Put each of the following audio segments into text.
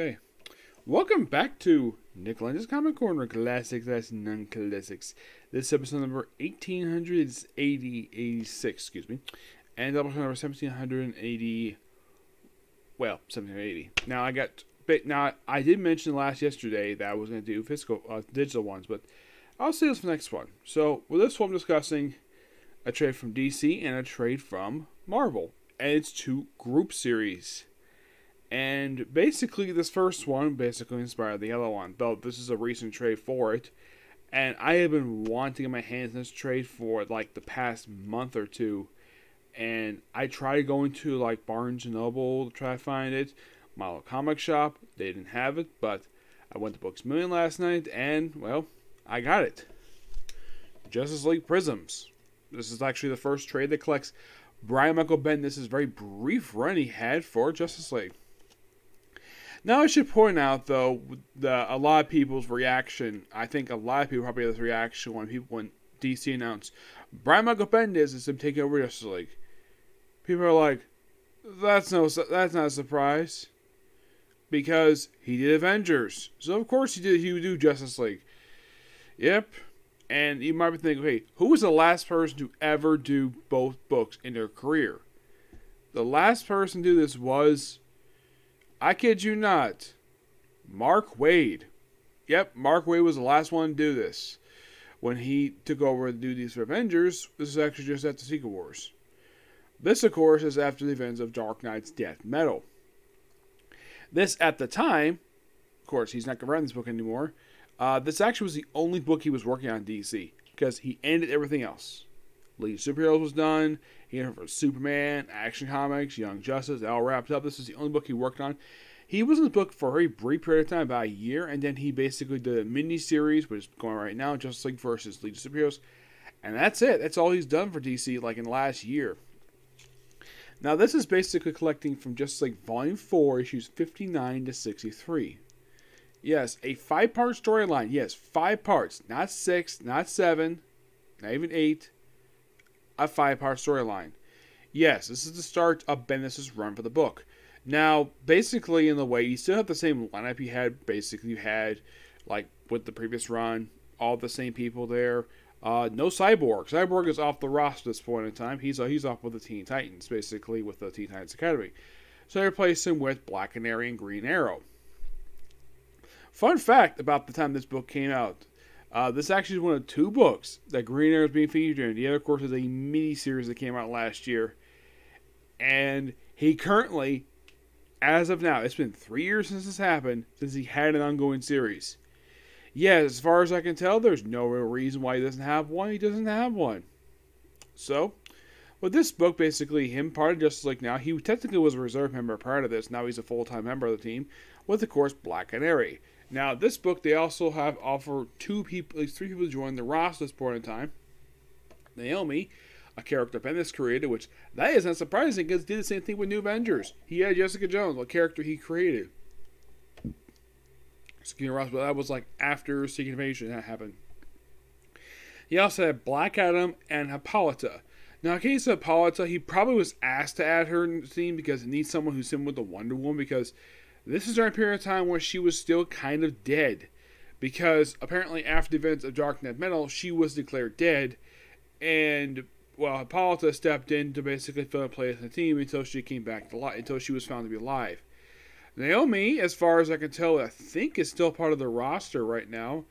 Okay. Welcome back to Nick Lenz's Comic Corner, Classics as Non-Classics. This is episode number 1886, excuse me. And episode number 1780, well, 1780. Now, I did mention yesterday that I was going to do physical, digital ones, but I'll say this for the next one. So, with this one, I'm discussing a trade from DC and a trade from Marvel. And it's two group series. And basically, this first one basically inspired the other one, though this is a recent trade for it. And I have been wanting to get my hands on this trade for like the past month or two. And I tried going to like Barnes & Noble to try to find it. My little comic shop, they didn't have it, but I went to Books A Million last night, and, well, I got it. Justice League Prisms. This is actually the first trade that collects Brian Michael Bendis' very brief run he had for Justice League. Now, I should point out, though, a lot of people's reaction. I think a lot of people probably had this reaction when DC announced Brian Michael Bendis is him taking over Justice League. People are like, that's not a surprise, because he did Avengers, so of course he would do Justice League. Yep, and you might be thinking, hey, who was the last person to ever do both books in their career? The last person to do this was, I kid you not, Mark Waid. Yep, Mark Waid was the last one to do this. When he took over to do these for Avengers, this is actually just after Secret Wars. This, of course, is after the events of Dark Knight's Death Metal. This, at the time, of course, he's not going to run this book anymore. This actually was the only book he was working on in DC, because he ended everything else. League of Superheroes was done. He ended for Superman, Action Comics, Young Justice, all wrapped up. This was the only book he worked on. He was in the book for a very brief period of time, about a year, and then he basically did a mini-series, which is going right now, Justice League versus League of Superheroes. And that's it. That's all he's done for DC, like, in the last year. Now, this is basically collecting from Justice League Volume 4, issues 59 to 63. Yes, a 5-part storyline. Yes, 5 parts. Not 6, not 7, not even 8. A 5-part storyline. Yes, this is the start of Bendis' run for the book. Now, basically, in the way, you still have the same lineup you had. Basically, you had, like, with the previous run, all the same people there. No Cyborg. Cyborg is off the roster at this point in time. He's off with the Teen Titans, basically, with the Teen Titans Academy. So they replaced him with Black Canary and Green Arrow. Fun fact about the time this book came out. This actually is one of 2 books that Green Arrow is being featured in. The other, of course, is a mini-series that came out last year. And he currently, as of now, it's been 3 years since this happened, since he had an ongoing series. Yes, as far as I can tell, there's no real reason why he doesn't have one. He doesn't have one. So, with this book, basically, him part of Justice League now, he technically was a reserve member prior to this. Now he's a full-time member of the team, with, of course, Black Canary. Now, this book, they also have offered 2 people, at least 3 people to join the roster at this point in time. Naomi, a character Bendis created, which that is not surprising because he did the same thing with New Avengers. He had Jessica Jones, a character he created. But that was like after Secret Invasion that happened. He also had Black Adam and Hippolyta. Now, in case of Hippolyta, he probably was asked to add her in the team because it needs someone who's similar to Wonder Woman, because this is during a period of time where she was still kind of dead. Because apparently after the events of Dark Knight Metal, she was declared dead. And, well, Hippolyta stepped in to basically fill a place in the team until she came back to life, until she was found to be alive. Naomi, as far as I can tell, I think is still part of the roster right now.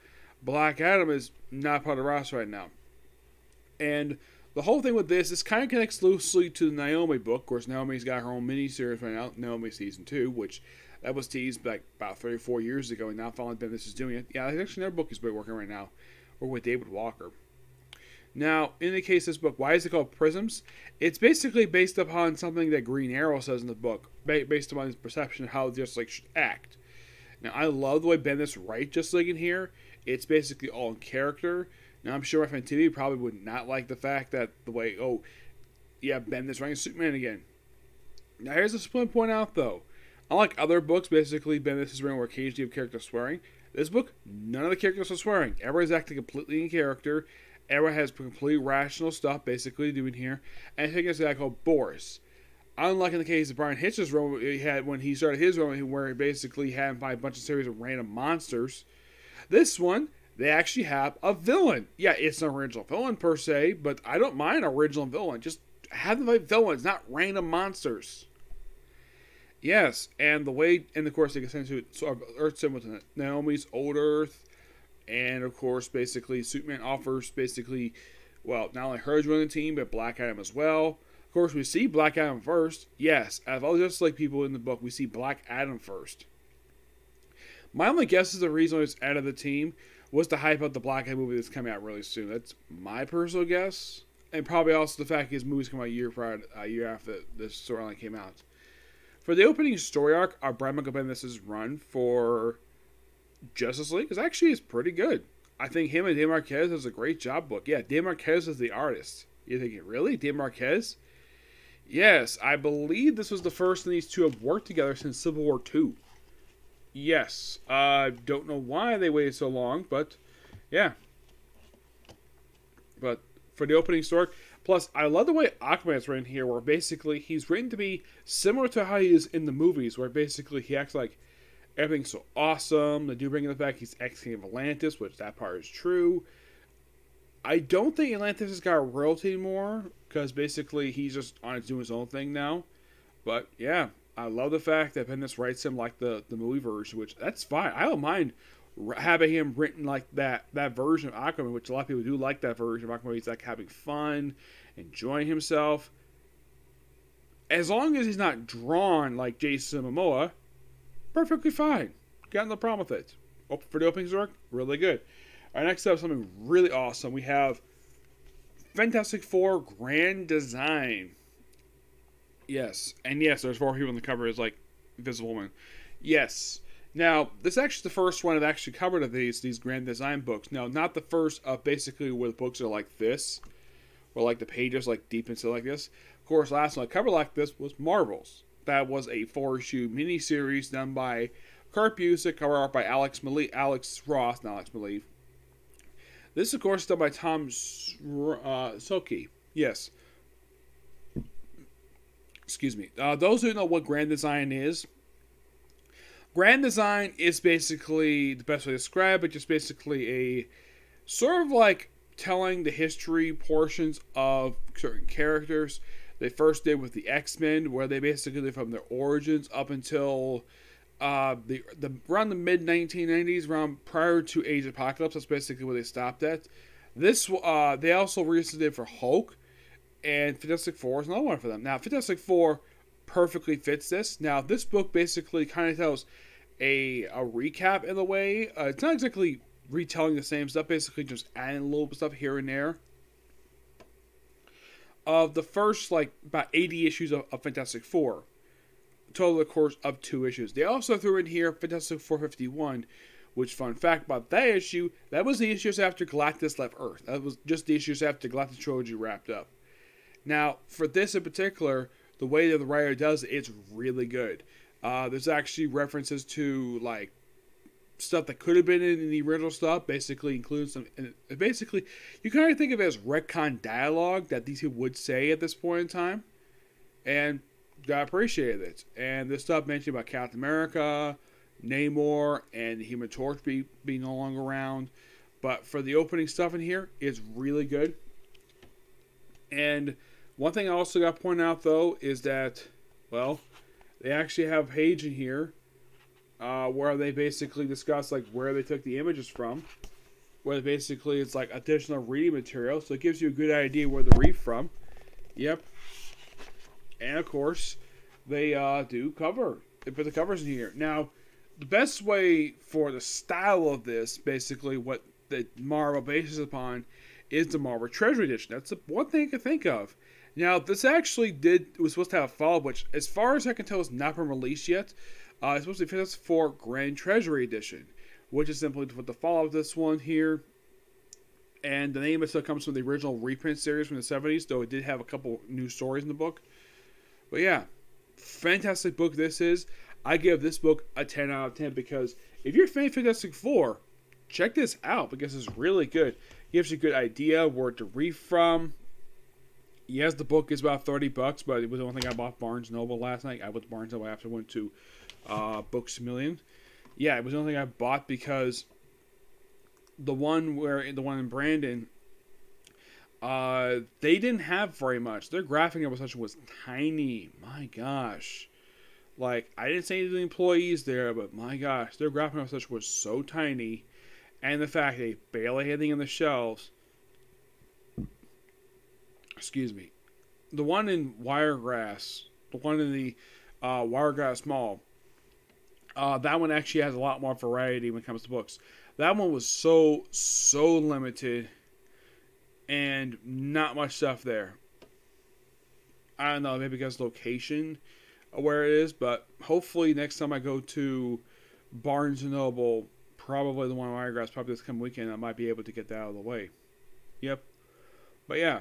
Black Adam is not part of the roster right now. And the whole thing with this kind of connects loosely to the Naomi book. Of course, Naomi's got her own miniseries right now, Naomi Season 2, which that was teased like about 3 or 4 years ago, and now finally Bendis is doing it. Yeah, actually another book is working right now, or with David Walker. Now, in the case of this book, why is it called Prisms? It's basically based upon something that Green Arrow says in the book, based upon his perception of how Justice League should act. Now, I love the way Bendis writes Justice League in here. It's basically all in character. Now, I'm sure my friend TV probably would not like the fact that the way, oh, yeah, Bendis writing Superman again. Now, here's a split point out, though. Unlike other books, basically, Bendis is written where occasionally you have characters swearing. This book, none of the characters are swearing. Everybody's acting completely in character. Everyone has completely rational stuff, basically, doing here. And I think it's a guy called Boris. Unlike in the case of Brian Hitch's run, he had when he started his run, where he basically had him fight a bunch of series of random monsters. This one, they actually have a villain. Yeah, it's an original villain per se, but I don't mind an original villain. Just have them fight villains, not random monsters. Yes, and the way, and of course they can send to sort of Earth symbols in it. Naomi's old Earth, and of course, basically, Superman offers basically, well, not only her joining the team, but Black Adam as well. Of course, we see Black Adam first. Yes, out of all just like people in the book, we see Black Adam first. My only guess is the reason it's out of the team was to hype up the Black Adam movie that's coming out really soon. That's my personal guess, and probably also the fact his movies come out a year after this storyline came out. For the opening story arc, Brian Michael Bendis' run for Justice League is pretty good. I think him and Dave Marquez does a great job book. Yeah, Dave Marquez is the artist. You're thinking, really? Dave Marquez? Yes, I believe this was the first these two have worked together since Civil War II. Yes. Don't know why they waited so long, but yeah. But for the opening story, plus I love the way Aquaman's written here, where basically he's written to be similar to how he is in the movies, where basically he acts like everything's so awesome. They do bring in the fact he's ex-king of Atlantis, which that part is true. I don't think Atlantis has got a royalty anymore, because basically he's just on doing his own thing now. But yeah, I love the fact that Bendis writes him like the movie version, which that's fine. I don't mind having him written like that version of Aquaman, which a lot of people do like that version of Aquaman. He's like having fun, enjoying himself. As long as he's not drawn like Jason Momoa, perfectly fine. Got no problem with it. For the opening story, really good. All right, next up, something really awesome. We have Fantastic Four Grand Design. Yes, and yes, there's 4 people on the cover is like Invisible Woman. Yes. Now, this is actually the first one I've actually covered of these Grand Design books. Now, not the first of basically where the books are like this, or like the pages like deep into like this. Of course, last one I covered like this was Marvels. That was a 4-issue miniseries done by Kurt Busiek, cover art by Alex Ross, not Alex Maleev. This, of course, is done by Tom Szoke. Yes. Excuse me. Those who know what Grand Design is, Grand Design is basically, the best way to describe it, just basically a sort of like telling the history portions of certain characters. They first did with the X-Men, where they basically did from their origins up until around the mid 1990s, around prior to Age of Apocalypse. That's basically where they stopped at. This they also recently did for Hulk, and Fantastic Four is another one for them. Now, Fantastic Four perfectly fits this. Now, this book basically kind of tells a recap in a way. It's not exactly retelling the same stuff, basically just adding a little stuff here and there. Of the first, like, about 80 issues of Fantastic Four. Total, of course, of 2 issues. They also threw in here Fantastic 451, which, fun fact about that issue, that was the issues after Galactus left Earth. That was just the issues after Galactus Trilogy wrapped up. Now, for this in particular, the way that the writer does it, it's really good. There's actually references to, like, stuff that could have been in the original stuff, basically includes some, and basically, you kind of think of it as retcon dialogue that these people would say at this point in time, and I appreciated it. And this stuff mentioned about Captain America, Namor, and the Human Torch being no longer around, but for the opening stuff in here, it's really good. And one thing I also got to point out, though, is that, well, they actually have a page in here where they basically discuss like where they took the images from, where basically it's like additional reading material, so it gives you a good idea where to read from. Yep. And of course, they do cover. They put the covers in here. Now, the best way for the style of this, basically what the Marvel bases upon, is the Marvel Treasury Edition. That's the one thing I can think of. Now, this actually was supposed to have a follow-up, which, as far as I can tell, has not been released yet. It's supposed to be Fantastic Four Grand Treasury Edition, which is simply the follow-up of this one here. And the name itself comes from the original reprint series from the 70s, though it did have a couple new stories in the book. But yeah, fantastic book this is. I give this book a 10 out of 10 because if you're a fan of Fantastic Four, check this out because it's really good. It gives you a good idea where to read from. Yes, the book is about $30, but it was the only thing I bought Barnes Noble last night. I went to Barnes Noble after I went to Books A Million. Yeah, it was the only thing I bought because the one in Brandon, they didn't have very much. Their graphic novel section was tiny. My gosh. Like, I didn't say anything to the employees there, but my gosh, their graphic novel section was so tiny. And the fact they barely had anything on the shelves. Excuse me. The one in Wiregrass, the one in the Wiregrass Mall, that one actually has a lot more variety when it comes to books. That one was so limited and not much stuff there. I don't know, maybe because location of where it is, but hopefully next time I go to Barnes & Noble, probably the one in Wiregrass, probably this coming weekend, I might be able to get that out of the way. Yep. But yeah.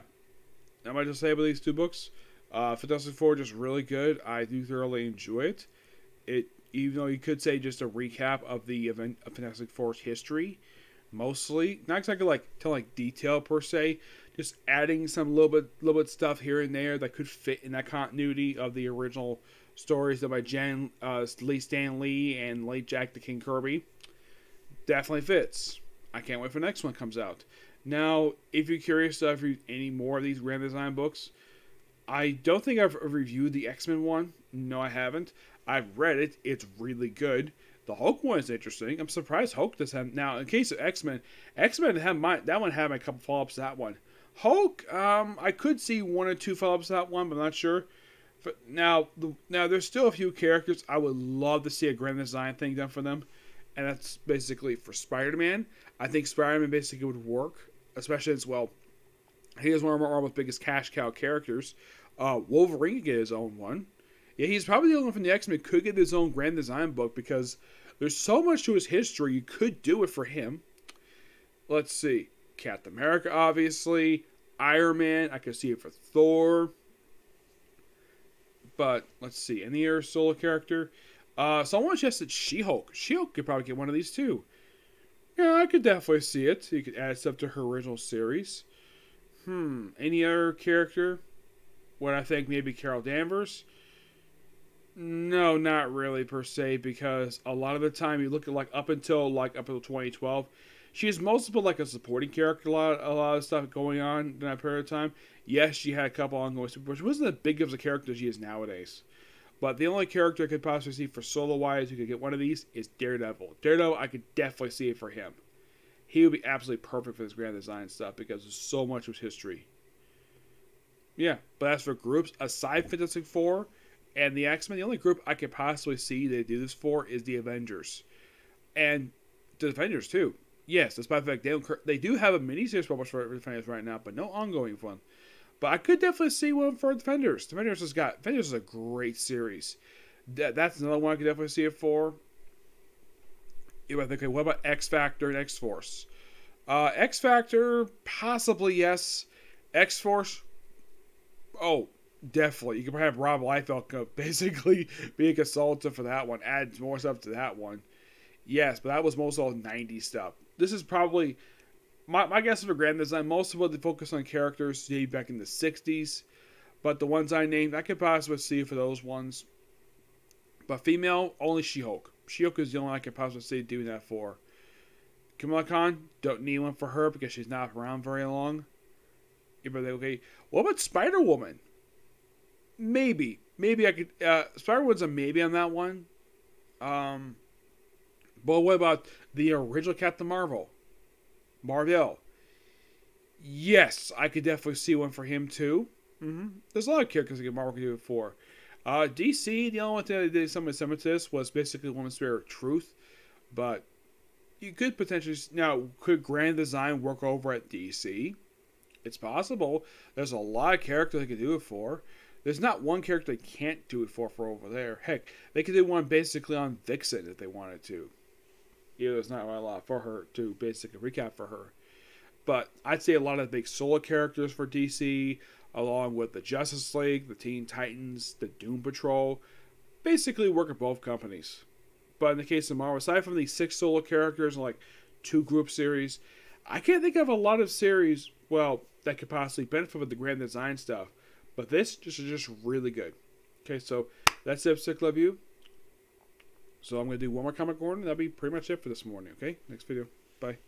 I might just say about these two books. Fantastic Four just really good. I do thoroughly enjoy it. Even though you could say just a recap of the event of Fantastic Four's history, mostly not exactly like detail per se, just adding some little bit stuff here and there that could fit in that continuity of the original stories that by Stan Lee and late Jack the King Kirby. Definitely fits. I can't wait for the next one comes out. Now, if you're curious to read any more of these Grand Design books, I don't think I've reviewed the X-Men one. No, I haven't. I've read it. It's really good. The Hulk one is interesting. I'm surprised Hulk does have... Now, in case of X-Men that one had a couple follow-ups to that one. Hulk, I could see one or two follow-ups to that one, but I'm not sure. But now, there's still a few characters I would love to see a Grand Design thing done for them. And that's basically for Spider-Man. I think Spider-Man basically would work. Especially as well, he is one of Marvel's biggest cash cow characters. Wolverine could get his own one. Yeah, he's probably the only one from the X-Men could get his own Grand Design book because there's so much to his history. You could do it for him. Let's see. Captain America, obviously. Iron Man. I could see it for Thor. But, let's see. Any other solo character? Someone suggested She-Hulk. She-Hulk could probably get one of these too. Yeah, I could definitely see it. You could add stuff to her original series. Any other character? What I think maybe Carol Danvers? No, not really per se, because a lot of the time you look at up until 2012, she is mostly like a supporting character. A lot of stuff going on in that period of time. Yes, she had a couple ongoing, but she wasn't as big of a character as she is nowadays. But the only character I could possibly see for solo-wise who could get one of these is Daredevil. Daredevil, I could definitely see it for him. He would be absolutely perfect for this Grand Design stuff because there's so much of his history. Yeah, but as for groups, aside from Fantastic Four and the X-Men, the only group I could possibly see they do this for is the Avengers. And the Defenders, too. Yes, despite the fact they do have a miniseries published for Defenders right now, but no ongoing one. But I could definitely see one for Defenders. Defenders is a great series. That's another one I could definitely see it for. Okay, what about X Factor and X Force? X Factor, possibly yes. X Force, oh, definitely. You could have Rob Liefeld basically be a consultant for that one. Add more stuff to that one. Yes, but that was most all 90s stuff. This is probably... My guess for Grand Design, most of what they focus on characters maybe back in the 60s. But the ones I named, I could possibly see for those ones. But female, only She-Hulk. She-Hulk is the only one I could possibly see doing that for. Kamala Khan, don't need one for her because she's not around very long. Okay. What about Spider-Woman? Maybe. Maybe I could... Spider-Woman's a maybe on that one. But what about the original Captain Marvel? Marvel. Yes, I could definitely see one for him too. There's a lot of characters that Marvel could do it for. DC, the only one thing they did something similar to this was basically Woman's Spirit of Truth. But you could potentially... Now, could Grand Design work over at DC? It's possible. There's a lot of characters they could do it for. There's not one character they can't do it for over there. Heck, they could do one basically on Vixen if they wanted to. Even though there's not really a lot for her to basically recap for her. But I'd say a lot of the big solo characters for DC, along with the Justice League, the Teen Titans, the Doom Patrol, basically work at both companies. But in the case of Marvel, aside from these 6 solo characters and 2 group series, I can't think of a lot of series, well, that could possibly benefit with the Grand Design stuff. But this just is just really good. Okay, so that's it, Sick Love You. So I'm going to do one more comic corner, and that'll be pretty much it for this morning, okay? Next video. Bye.